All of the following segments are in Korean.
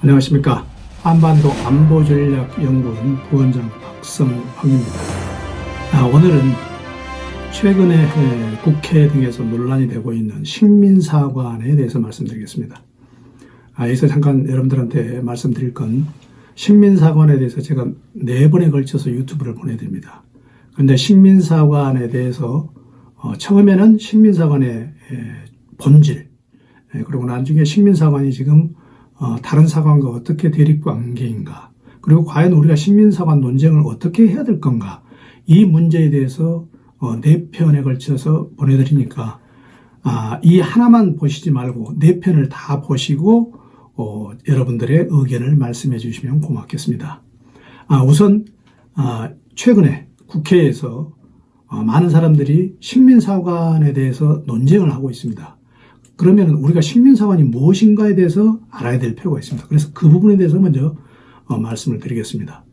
안녕하십니까. 한반도 안보전략연구원 부원장 박성황입니다. 오늘은 최근에 국회 등에서 논란이 되고 있는 식민사관에 대해서 말씀드리겠습니다. 여기서 잠깐 여러분들한테 말씀드릴 건, 식민사관에 대해서 제가 4번에 걸쳐서 유튜브를 보내드립니다. 그런데 식민사관에 대해서 처음에는 식민사관의 본질, 그리고 나중에 식민사관이 지금 다른 사관과 어떻게 대립관계인가, 그리고 과연 우리가 식민사관 논쟁을 어떻게 해야 될 건가, 이 문제에 대해서 4편에 걸쳐서 보내드리니까 이 하나만 보시지 말고 4편을 다 보시고 여러분들의 의견을 말씀해 주시면 고맙겠습니다. 우선 최근에 국회에서 많은 사람들이 식민사관에 대해서 논쟁을 하고 있습니다. 그러면 우리가 식민사관이 무엇인가에 대해서 알아야 될 필요가 있습니다. 그래서 그 부분에 대해서 먼저 말씀을 드리겠습니다.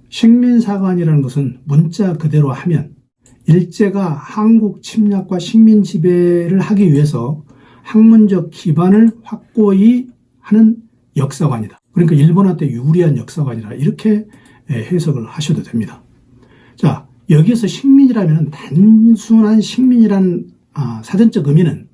식민사관이라는 것은 문자 그대로 하면 일제가 한국 침략과 식민 지배를 하기 위해서 학문적 기반을 확고히 하는 역사관이다. 그러니까 일본한테 유리한 역사관이라, 이렇게 해석을 하셔도 됩니다. 자, 여기에서 식민이라면 단순한 식민이라는 사전적 의미는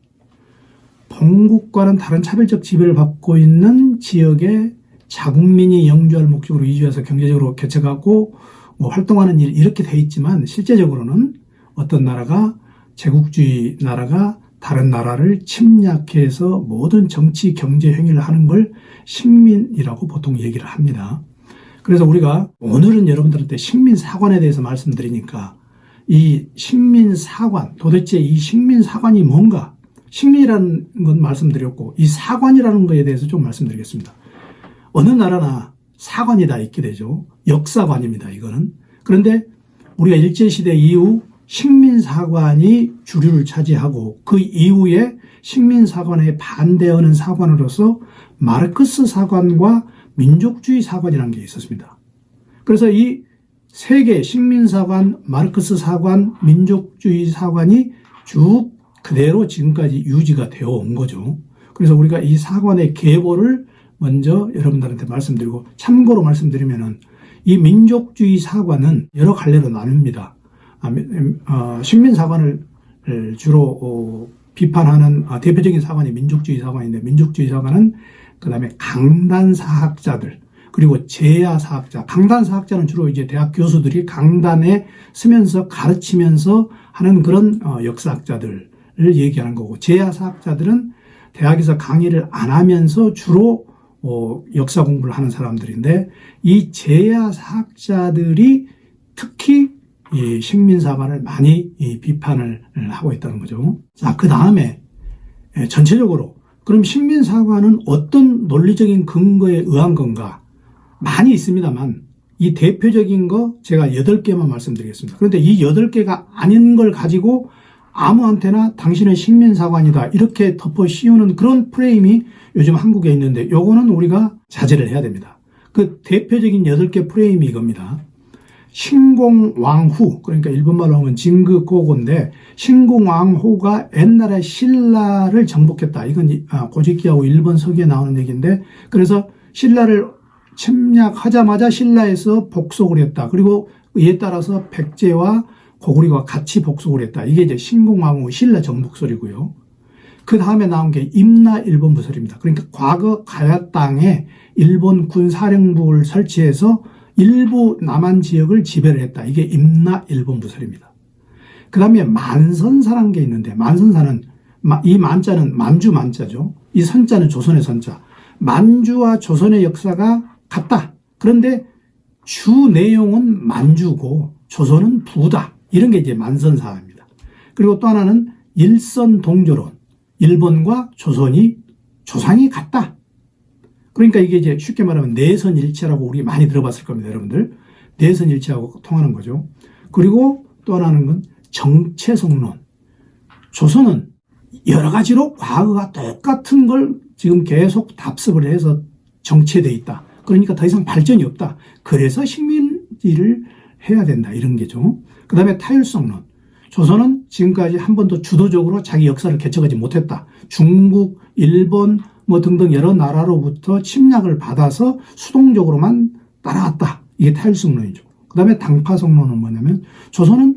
본국과는 다른 차별적 지배를 받고 있는 지역에 자국민이 영주할 목적으로 이주해서 경제적으로 개척하고 활동하는 일, 이렇게 돼 있지만, 실제적으로는 어떤 나라가, 제국주의 나라가 다른 나라를 침략해서 모든 정치 경제 행위를 하는 걸 식민이라고 보통 얘기를 합니다. 그래서 우리가 오늘은 여러분들한테 식민사관에 대해서 말씀드리니까, 이 식민사관, 도대체 이 식민사관이 뭔가, 식민이라는 건 말씀드렸고, 이 사관이라는 것에 대해서 좀 말씀드리겠습니다. 어느 나라나 사관이 다 있게 되죠. 역사관입니다, 이거는. 그런데 우리가 일제시대 이후 식민사관이 주류를 차지하고, 그 이후에 식민사관에 반대하는 사관으로서 마르크스 사관과 민족주의 사관이라는 게 있었습니다. 그래서 이 세 개, 식민사관, 마르크스 사관, 민족주의 사관이 쭉 그대로 지금까지 유지가 되어 온 거죠. 그래서 우리가 이 사관의 계보를 먼저 여러분들한테 말씀드리고, 참고로 말씀드리면은 이 민족주의 사관은 여러 갈래로 나뉩니다. 식민사관을 주로 비판하는 대표적인 사관이 민족주의 사관인데, 민족주의 사관은 그 다음에 강단사학자들, 그리고 제야사학자. 강단사학자는 주로 이제 대학 교수들이 강단에 서면서 가르치면서 하는 그런 역사학자들을 얘기하는 거고, 제야사학자들은 대학에서 강의를 안 하면서 주로 역사 공부를 하는 사람들인데, 이 제야사학자들이 특히 이 식민사관을 많이 비판을 하고 있다는 거죠. 자, 그 다음에 전체적으로 그럼 식민사관은 어떤 논리적인 근거에 의한 건가? 많이 있습니다만, 이 대표적인 거 제가 8개만 말씀드리겠습니다. 그런데 이 8개가 아닌 걸 가지고 아무한테나 당신은 식민사관이다, 이렇게 덮어 씌우는 그런 프레임이 요즘 한국에 있는데, 요거는 우리가 자제를 해야 됩니다. 그 대표적인 8개 프레임이 이겁니다. 신공왕후, 그러니까 일본말로 하면 진급고고인데, 신공왕후가 옛날에 신라를 정복했다. 이건 고지키하고 일본 서기에 나오는 얘기인데, 그래서 신라를 침략하자마자 신라에서 복속을 했다. 그리고 이에 따라서 백제와 고구려가 같이 복속을 했다. 이게 이제 신공왕후 신라 정복설이고요. 그 다음에 나온 게 임나 일본 부설입니다. 그러니까 과거 가야 땅에 일본 군사령부를 설치해서 일부 남한 지역을 지배를 했다. 이게 임나 일본 부설입니다. 그 다음에 만선사라는 게 있는데, 만선사는, 이 만자는 만주 만자죠. 이 선자는 조선의 선자. 만주와 조선의 역사가 같다. 그런데 주 내용은 만주고 조선은 부다. 이런 게 이제 만선사입니다. 그리고 또 하나는 일선동조론. 일본과 조상이 같다. 그러니까 이게 이제 쉽게 말하면 내선일체라고 우리 많이 들어봤을 겁니다, 여러분들. 내선일체하고 통하는 거죠. 그리고 또 하나는 건 정체성론. 조선은 여러 가지로 과거가 똑같은 걸 지금 계속 답습을 해서 정체되어 있다. 그러니까 더 이상 발전이 없다. 그래서 식민지를 해야 된다, 이런 게죠. 그 다음에 타율성론. 조선은 지금까지 한 번도 주도적으로 자기 역사를 개척하지 못했다. 중국, 일본, 뭐 등등 여러 나라로부터 침략을 받아서 수동적으로만 따라왔다. 이게 타율성론이죠. 그 다음에 당파성론은 뭐냐면 조선은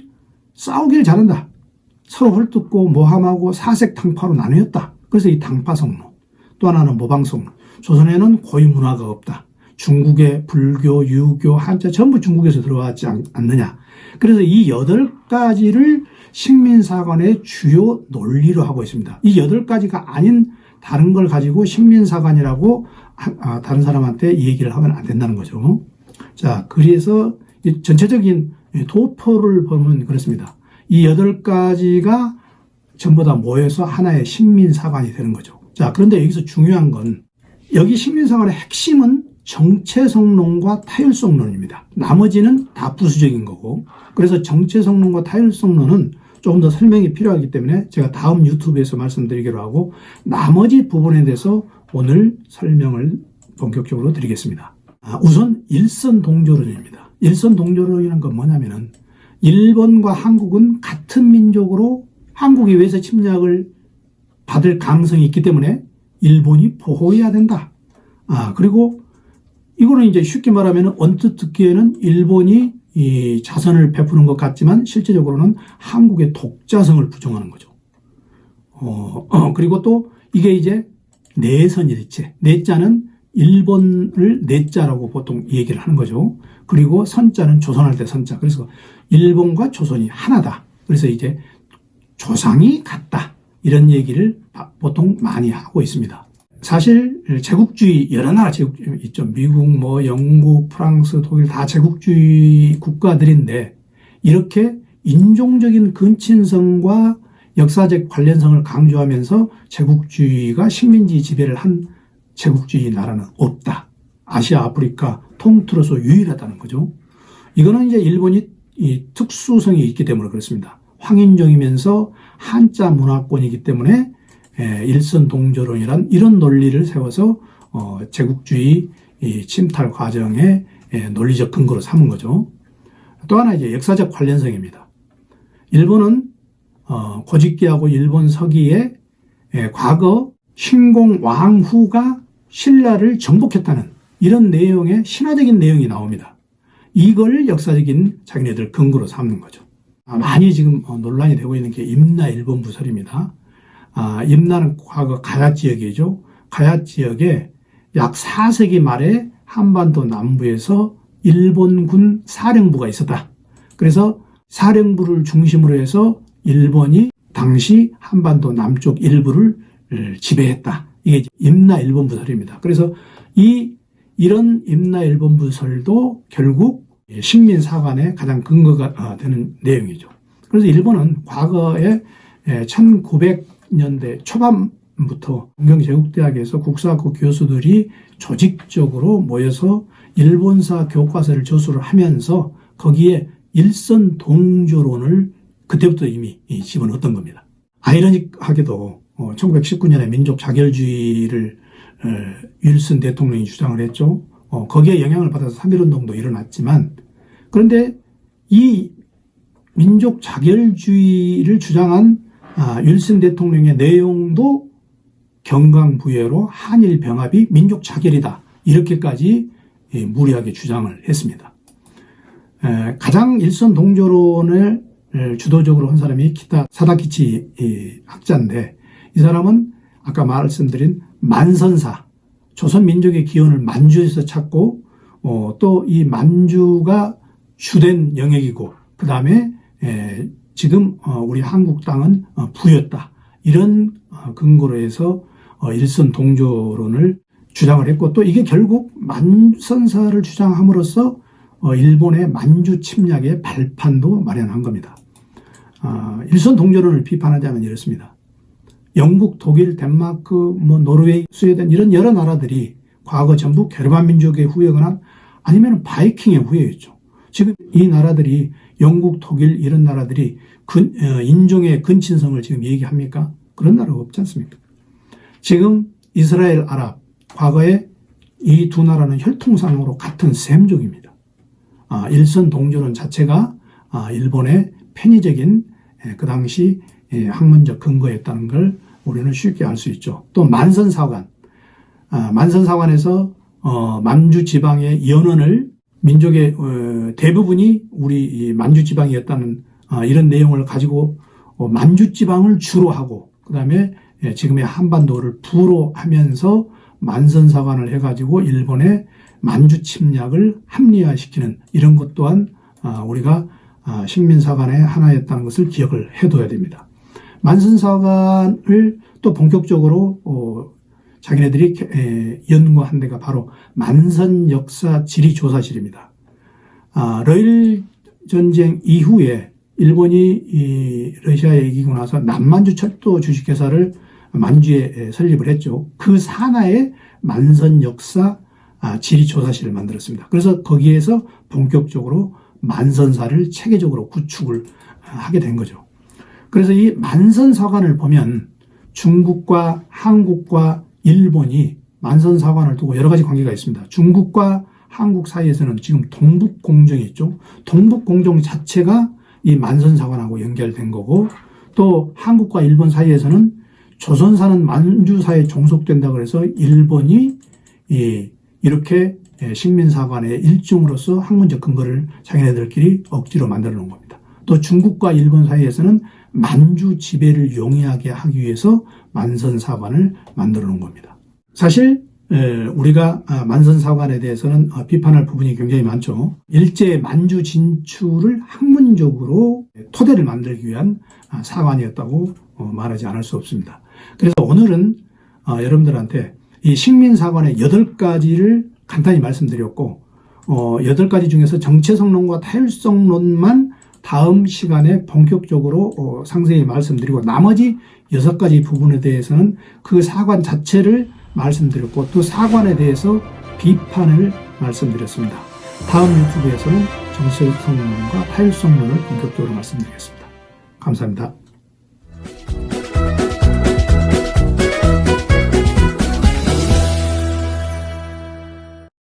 싸우길 잘한다. 서로 헐뜯고 모함하고 사색 당파로 나뉘었다. 그래서 이 당파성론. 또 하나는 모방성론. 조선에는 고유 문화가 없다. 중국의 불교, 유교, 한자 전부 중국에서 들어왔지 않느냐. 그래서 이 8가지를 식민사관의 주요 논리로 하고 있습니다. 이 8가지가 아닌 다른 걸 가지고 식민사관이라고 다른 사람한테 이 얘기를 하면 안 된다는 거죠. 자, 그래서 전체적인 도표를 보면 그렇습니다. 이 8가지가 전부 다 모여서 하나의 식민사관이 되는 거죠. 자, 그런데 여기서 중요한 건 여기 식민사관의 핵심은 정체성론과 타율성론입니다. 나머지는 다 부수적인 거고, 그래서 정체성론과 타율성론은 조금 더 설명이 필요하기 때문에 제가 다음 유튜브에서 말씀드리기로 하고 나머지 부분에 대해서 오늘 설명을 본격적으로 드리겠습니다. 우선 일선동조론입니다. 일선동조론이라는 건 뭐냐면은 일본과 한국은 같은 민족으로 한국에 의해서 침략을 받을 가능성이 있기 때문에 일본이 보호해야 된다. 그리고 이거는 이제 쉽게 말하면 언뜻 듣기에는 일본이 이 자선을 베푸는 것 같지만 실제적으로는 한국의 독자성을 부정하는 거죠. 그리고 또 이게 이제 내선일체. 내자는 일본을 내자라고 보통 얘기를 하는 거죠. 그리고 선자는 조선할 때 선자. 그래서 일본과 조선이 하나다. 그래서 이제 조상이 같다. 이런 얘기를 보통 많이 하고 있습니다. 사실 제국주의 여러 나라 제국주의 있죠. 미국, 뭐 영국, 프랑스, 독일 다 제국주의 국가들인데 이렇게 인종적인 근친성과 역사적 관련성을 강조하면서 제국주의가 식민지 지배를 한 제국주의 나라는 없다. 아시아, 아프리카 통틀어서 유일하다는 거죠. 이거는 이제 일본이 이 특수성이 있기 때문에 그렇습니다. 황인종이면서 한자 문화권이기 때문에 일선동조론이란 이런 논리를 세워서 제국주의 침탈 과정의 논리적 근거로 삼은 거죠. 또 하나 이제 역사적 관련성입니다. 일본은 고집기하고 일본 서기의 과거 신공 왕후가 신라를 정복했다는 이런 내용의 신화적인 내용이 나옵니다. 이걸 역사적인 자기네들 근거로 삼는 거죠. 많이 지금 논란이 되고 있는 게 임나 일본 부설입니다. 임나는 과거 가야 지역이죠. 가야 지역에 약 4세기 말에 한반도 남부에서 일본군 사령부가 있었다. 그래서 사령부를 중심으로 해서 일본이 당시 한반도 남쪽 일부를 지배했다. 이게 임나 일본 부설입니다. 그래서 이런 임나 일본 부설도 결국 식민사관의 가장 근거가 되는 내용이죠. 그래서 일본은 과거에 1900년대 초반부터 동경제국대학에서 국사학부 교수들이 조직적으로 모여서 일본사 교과서를 저술을 하면서 거기에 일선동조론을 그때부터 이미 집어넣었던 겁니다. 아이러닉하게도 1919년에 민족 자결주의를 윌슨 대통령이 주장을 했죠. 거기에 영향을 받아서 3.1운동도 일어났지만 그런데 이 민족 자결주의를 주장한 윌슨 대통령의 내용도 경강부회로 한일 병합이 민족 자결이다. 이렇게까지 무리하게 주장을 했습니다. 가장 일선 동조론을 주도적으로 한 사람이 키타 사다키치 학자인데 이 사람은 아까 말씀드린 만선사, 조선 민족의 기원을 만주에서 찾고 또 이 만주가 주된 영역이고 그 다음에 지금 우리 한국 땅은 부였다. 이런 근거로 해서 일선 동조론을 주장을 했고 또 이게 결국 만선사를 주장함으로써 일본의 만주 침략의 발판도 마련한 겁니다. 일선 동조론을 비판하자면 이렇습니다. 영국, 독일, 덴마크, 노르웨이, 스웨덴 이런 여러 나라들이 과거 전부 게르만 민족의 후예거나 아니면 바이킹의 후예였죠. 지금 이 나라들이 영국, 독일 이런 나라들이 인종의 근친성을 지금 얘기합니까? 그런 나라가 없지 않습니까? 지금 이스라엘, 아랍 과거에 이 두 나라는 혈통상으로 같은 셈족입니다. 일선 동조론 자체가 일본의 편의적인 그 당시 학문적 근거였다는 걸 우리는 쉽게 알 수 있죠. 또 만선사관, 만선사관에서 만주 지방의 연원을 민족의 대부분이 우리 만주 지방이었다는 이런 내용을 가지고 만주 지방을 주로 하고 그다음에 지금의 한반도를 부로 하면서 만선사관을 해가지고 일본의 만주 침략을 합리화시키는 이런 것 또한 우리가 식민사관의 하나였다는 것을 기억을 해둬야 됩니다. 만선사관을 또 본격적으로 자기네들이 연구한 데가 바로 만선역사지리조사실입니다. 러일 전쟁 이후에 일본이 러시아에 이기고 나서 남만주 철도 주식회사를 만주에 설립을 했죠. 그 산하에 만선역사 지리조사실을 만들었습니다. 그래서 거기에서 본격적으로 만선사를 체계적으로 구축을 하게 된 거죠. 그래서 이 만선사관을 보면 중국과 한국과 일본이 만선사관을 두고 여러 가지 관계가 있습니다. 중국과 한국 사이에서는 지금 동북공정이 있죠. 동북공정 자체가 이 만선사관하고 연결된 거고 또 한국과 일본 사이에서는 조선사는 만주사에 종속된다고 해서 일본이 이렇게 식민사관의 일종으로서 학문적 근거를 자기네들끼리 억지로 만들어 놓은 겁니다. 또 중국과 일본 사이에서는 만주 지배를 용이하게 하기 위해서 만선사관을 만들어 놓은 겁니다. 사실 우리가 만선사관에 대해서는 비판할 부분이 굉장히 많죠. 일제 만주 진출을 학문적으로 토대를 만들기 위한 사관이었다고 말하지 않을 수 없습니다. 그래서 오늘은 여러분들한테 이 식민사관의 8가지를 간단히 말씀드렸고 8가지 중에서 정체성론과 타율성론만 다음 시간에 본격적으로 상세히 말씀드리고 나머지 6가지 부분에 대해서는 그 사관 자체를 말씀드렸고 또 사관에 대해서 비판을 말씀드렸습니다. 다음 유튜브에서는 정체성론과 타율성론을 본격적으로 말씀드리겠습니다. 감사합니다.